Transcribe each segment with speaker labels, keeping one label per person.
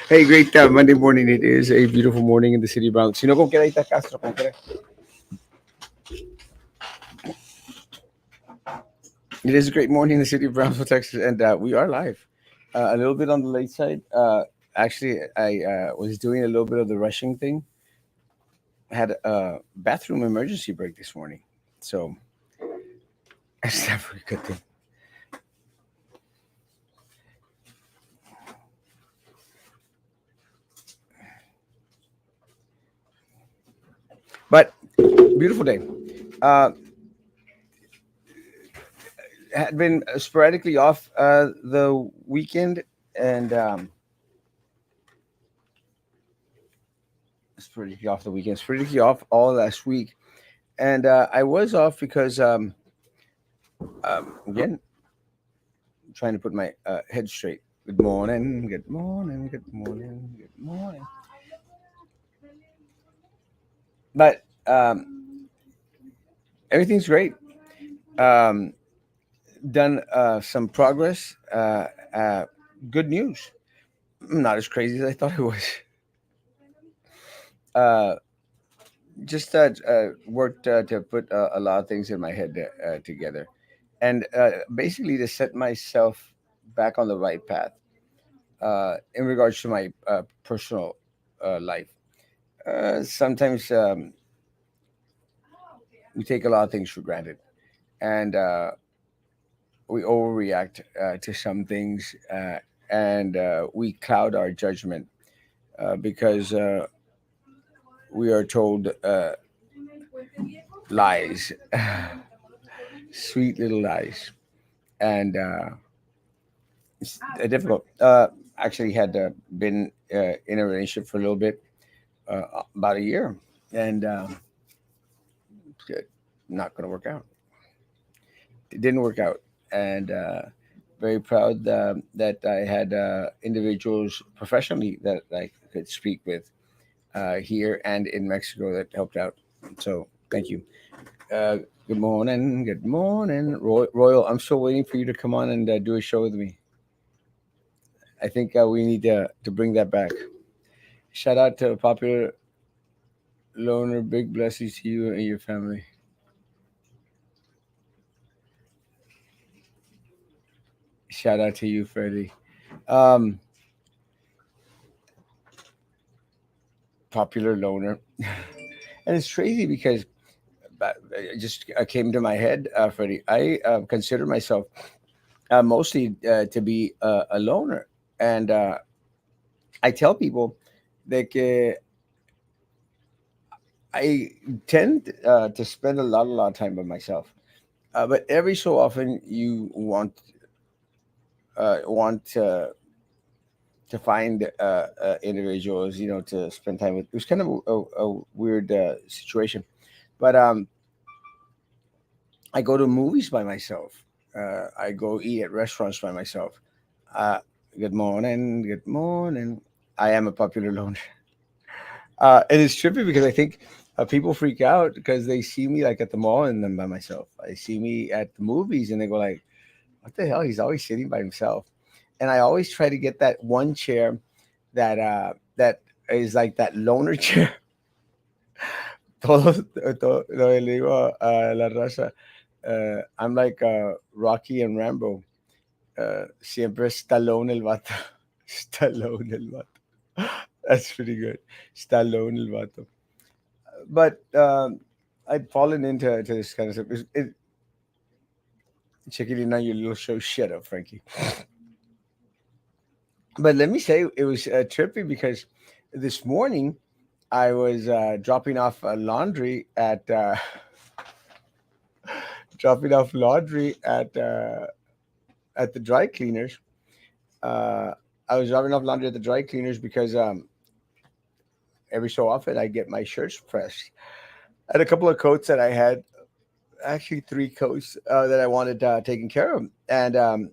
Speaker 1: Hey, great Monday morning. It is a beautiful morning in the city of Brownsville. Sino con qué Castro, con qué. It is a great morning in the city of Brownsville, Texas, and we are live. A little bit on the late side. Actually, I was doing a little bit of the rushing thing. Had a bathroom emergency break this morning, so that's never a good thing. But beautiful day. Uh, had been sporadically off the weekend, and sporadically off the weekend, sporadically off all last week, and I was off because again, trying to put my head straight. Good morning, good morning, good morning, good morning. But everything's great. Um, done some progress. Good news. Not as crazy as I thought it was. Uh, just worked to put a lot of things in my head together, and basically to set myself back on the right path in regards to my personal life. Sometimes we take a lot of things for granted, and we overreact to some things, and we cloud our judgment because we are told lies, sweet little lies, and it's difficult. Actually, had been in a relationship for a little bit, about a year, and it- not going to work out. It didn't work out, and very proud that I had individuals professionally that I could speak with here and in Mexico that helped out. So thank you. Uh, Good morning. Good morning, Royal. I'm still waiting for you to come on and do a show with me. I think we need to bring that back. Shout out to popular loner. Big blessings to you and your family. Shout out to you, Freddie. Um, Popular loner. And it's crazy because it just came to my head, Freddie. I consider myself mostly to be a loner. And I tell people that I tend to spend a lot of time by myself. But every so often, you want to find individuals, to spend time with. It was kind of a weird situation, but I go to movies by myself. I go eat at restaurants by myself. Uh, Good morning, good morning. I am a popular loner. And it's trippy because I think people freak out because they see me like at the mall and then by myself. I see me at the movies and they go like, "What the hell? He's always sitting by himself." And I always try to get that one chair that is like that loner chair. Todo le digo a la raza, I'm like Rocky and Rambo. Siempre Stallone el vato. Stallone el vato. That's pretty good. Stallone el vato. But I'd fallen into this kind of stuff. Chiquilina, you little show shut up, Frankie. But let me say, it was trippy because this morning I was dropping off laundry dropping off laundry at the dry cleaners. Uh, I was dropping off laundry at the dry cleaners because every so often I get my shirts pressed. I had a couple of coats that I had, actually three coats that I wanted taken care of, and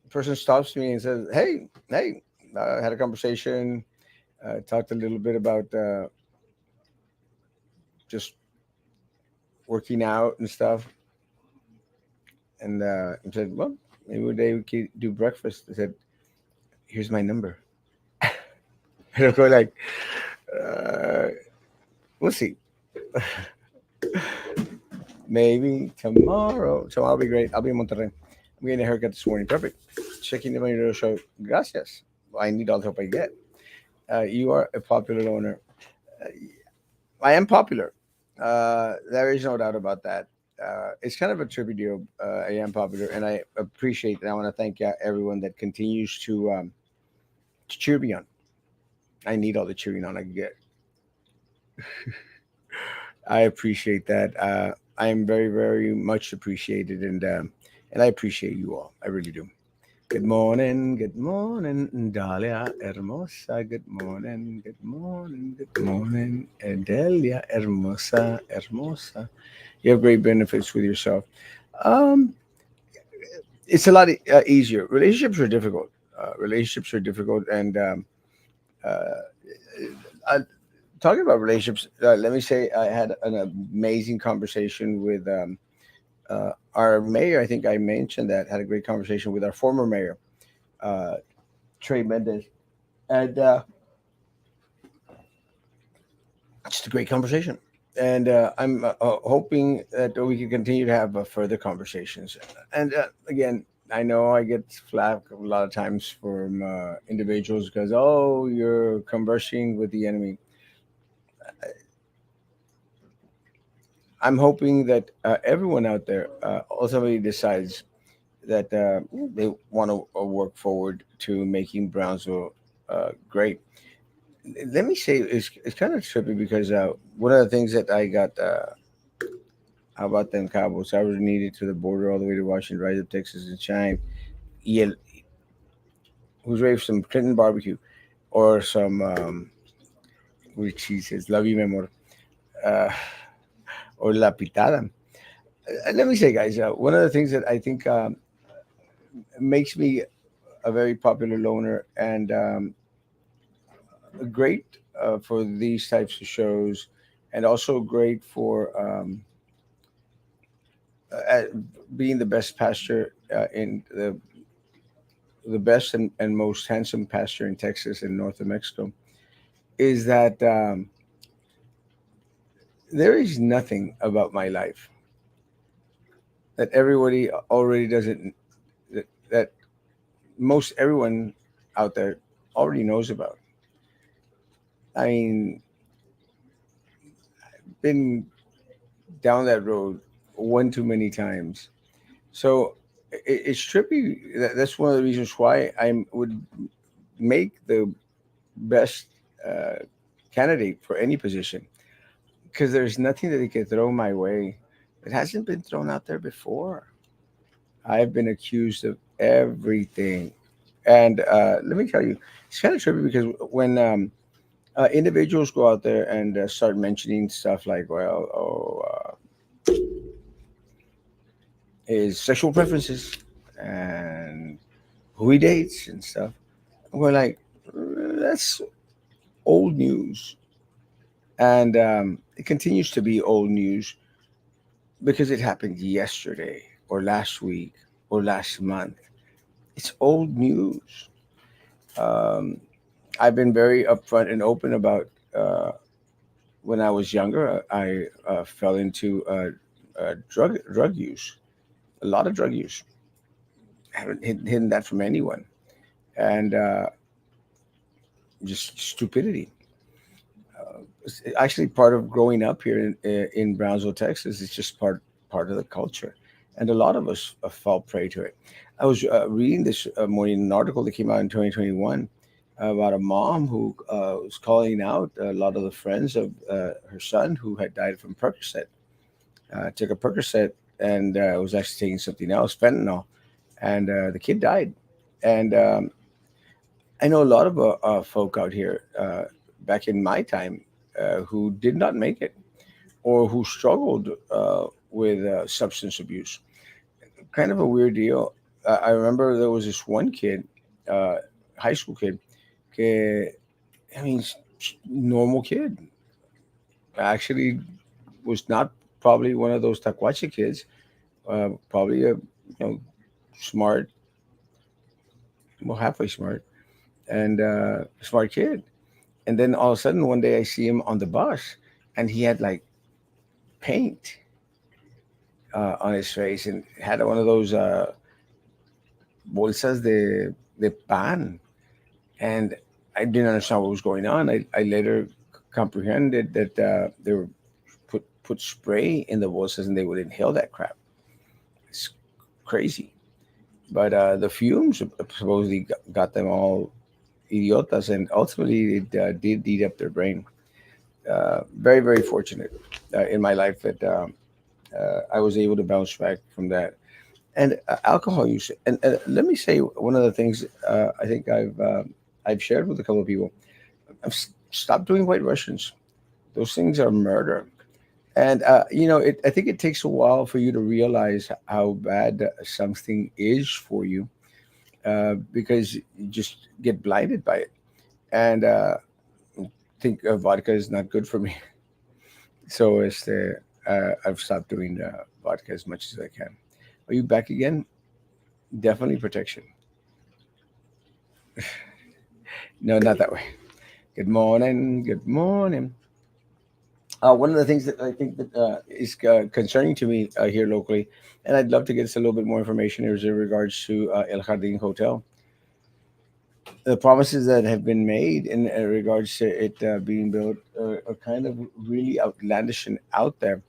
Speaker 1: person stops me and says, "Hey, hey." Had a conversation, talked a little bit about just working out and stuff, and he said, "Well, Maybe one day we could do breakfast. I said, "Here's my number." And I'll go like, uh, "We'll see. Maybe tomorrow. Tomorrow will be great. I'll be in Monterrey. I'm getting a haircut this morning. Perfect. Checking the radio show. Gracias. I need all the help I get. You are a popular owner. Uh, I am popular. There is no doubt about that. It's kind of a trippy deal. I am popular, and I appreciate that. I want to thank everyone that continues to cheer me on. I need all the cheering on I can get. I appreciate that. I am very, very much appreciated, and I appreciate you all. I really do. Good morning, Dalia Hermosa. Good morning, Delia Hermosa, Hermosa. You have great benefits with yourself. Um, it's a lot easier. Relationships are difficult, and uh, I, talking about relationships, let me say I had an amazing conversation with our mayor. I think I mentioned that. Had a great conversation with our former mayor, uh, Trey Mendez, and just a great conversation. And I'm hoping that we can continue to have further conversations. And again, I know I get flack a lot of times from individuals because, oh, you're conversing with the enemy. I'm hoping that everyone out there ultimately decides that they want to work forward to making Brownsville great. Let me say it's kind of trippy because one of the things that I got, how about them Cowboys? I was needed to the border all the way to Washington, right up Texas and shine. Yeah, who's ready for some Clinton barbecue or some with cheese says, love you, mi amor, uh, or la pitada. Let me say, guys, one of the things that I think makes me a very popular loner and great for these types of shows, and also great for at being the best pastor in the best and most handsome pastor in Texas and north of Mexico, is that there is nothing about my life that everybody already doesn't that most everyone out there already knows about. I mean, been down that road one too many times. So it's trippy. That's one of the reasons why I would make the best uh, candidate for any position because there's nothing that they can throw my way that hasn't been thrown out there before. I've been accused of everything. And let me tell you, it's kind of trippy because when individuals go out there and start mentioning stuff like, well, his sexual preferences and who he dates and stuff, we're like, that's old news. And it continues to be old news because it happened yesterday or last week or last month. It's old news. Um, I've been very upfront and open about when I was younger. I fell into drug use, a lot of drug use. I haven't hidden that from anyone, and just stupidity. It's actually part of growing up here in Brownsville, Texas. It's just part of the culture, and a lot of us fall prey to it. I was reading this morning an article that came out in 2021 about a mom who was calling out a lot of the friends of her son who had died from Percocet. Took a Percocet and was actually taking something else, fentanyl, and the kid died. And I know a lot of folk out here back in my time who did not make it or who struggled with substance abuse. Kind of a weird deal. I remember there was this one kid, uh, high school kid, que, I mean, normal kid. Actually, was not probably one of those taquache kids. Probably a smart. well, halfway smart, and smart kid. And then all of a sudden, one day I see him on the bus, and he had like paint on his face and had one of those bolsas de pan. And I didn't understand what was going on. I later comprehended that they were put spray in the bolsas and they would inhale that crap. It's crazy. But the fumes supposedly got them all idiotas, and ultimately it did eat up their brain. Very, very fortunate in my life that I was able to bounce back from that. And alcohol use. And let me say one of the things I think I've shared with a couple of people. Stopped doing White Russians. Those things are murder. And I think it takes a while for you to realize how bad something is for you because you just get blinded by it. And think vodka is not good for me. So I've stopped doing vodka as much as I can. Are you back again? Definitely protection. No, not that way. Good morning. Good morning. One of the things that I think that is concerning to me here locally, and I'd love to get us a little bit more information, is in regards to El Jardín Hotel. The promises that have been made in regards to it being built are kind of really outlandish and out there.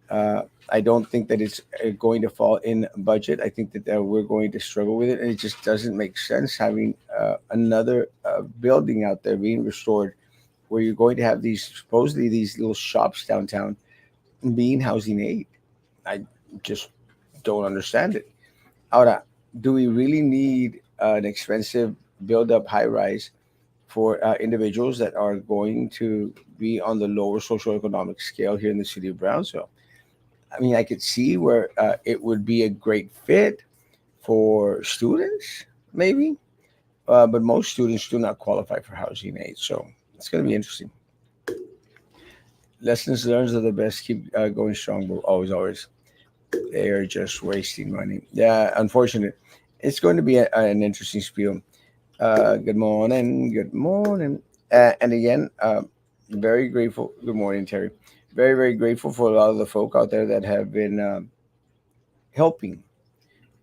Speaker 1: Uh, I don't think that it's going to fall in budget. I think that we're going to struggle with it, and it just doesn't make sense having another building out there being restored, where you're going to have these supposedly these little shops downtown being housing aid. I just don't understand it. Ahora, do we really need an expensive build-up high-rise for individuals that are going to be on the lower socioeconomic scale here in the city of Brownsville? I mean, I could see where it would be a great fit for students, maybe, but most students do not qualify for housing aid. So it's going to be interesting. Lessons learned are the best. Keep going strong, but always, always. They are just wasting money. Yeah, unfortunate. It's going to be an interesting spiel. Good morning. Good morning. And again, very grateful. Good morning, Terry. Very, very grateful for a lot of the folk out there that have been helping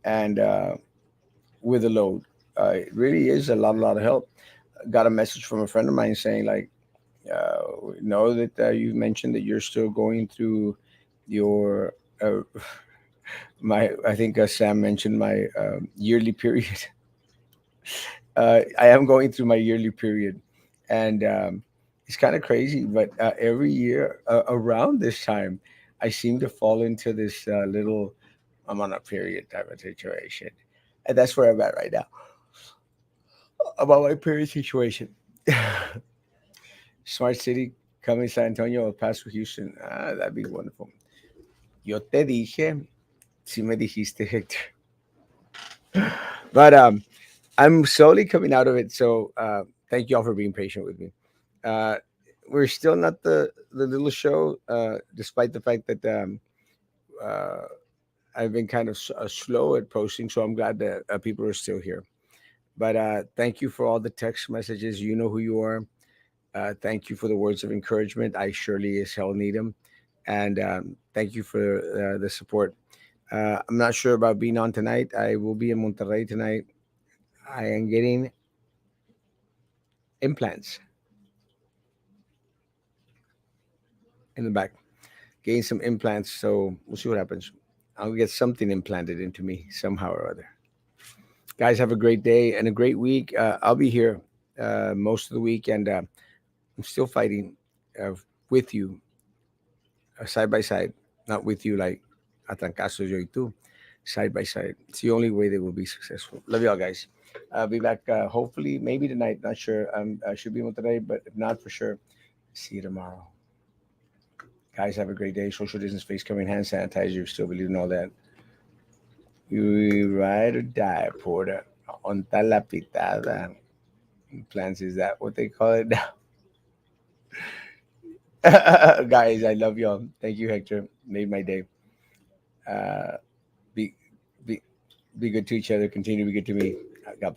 Speaker 1: and with the load. It really is a lot of help. Got a message from a friend of mine saying, like, know that you mentioned that you're still going through your my. I think Sam mentioned my yearly period. I am going through my yearly period, and it's kind of crazy. But every year around this time, I seem to fall into this little I'm on a period type of situation, and that's where I'm at right now about my period situation. Smart city coming San Antonio or Paso Houston. That'd be wonderful. Yo te dije, si me dijiste, Hector. But I'm slowly coming out of it. So thank you all for being patient with me. Uh, we're still not the little show, despite the fact that uh, I've been kind of slow at posting. So I'm glad that people are still here. But thank you for all the text messages. You know who you are. Thank you for the words of encouragement. I surely as hell need them. And thank you for the support. I'm not sure about being on tonight. I will be in Monterrey tonight. I am getting implants in the back, getting some implants. So we'll see what happens. I'll get something implanted into me somehow or other. Guys, have a great day and a great week. I'll be here most of the week, and I'm still fighting uh, with you side by side, not with you like atrancazos yo y tú, side by side. It's the only way they will be successful. Love y'all, guys. I'll be back hopefully, maybe tonight. Not sure. I should be on today, but if not, for sure, see you tomorrow. Guys, have a great day. Social distance, face covering, hand sanitizer. Still believe in all that. You ride or die, Porter. On la pitada. Plans, is that what they call it now? Guys, I love y'all. Thank you, Hector. Made my day. Uh, be be be good to each other. Continue to be good to me.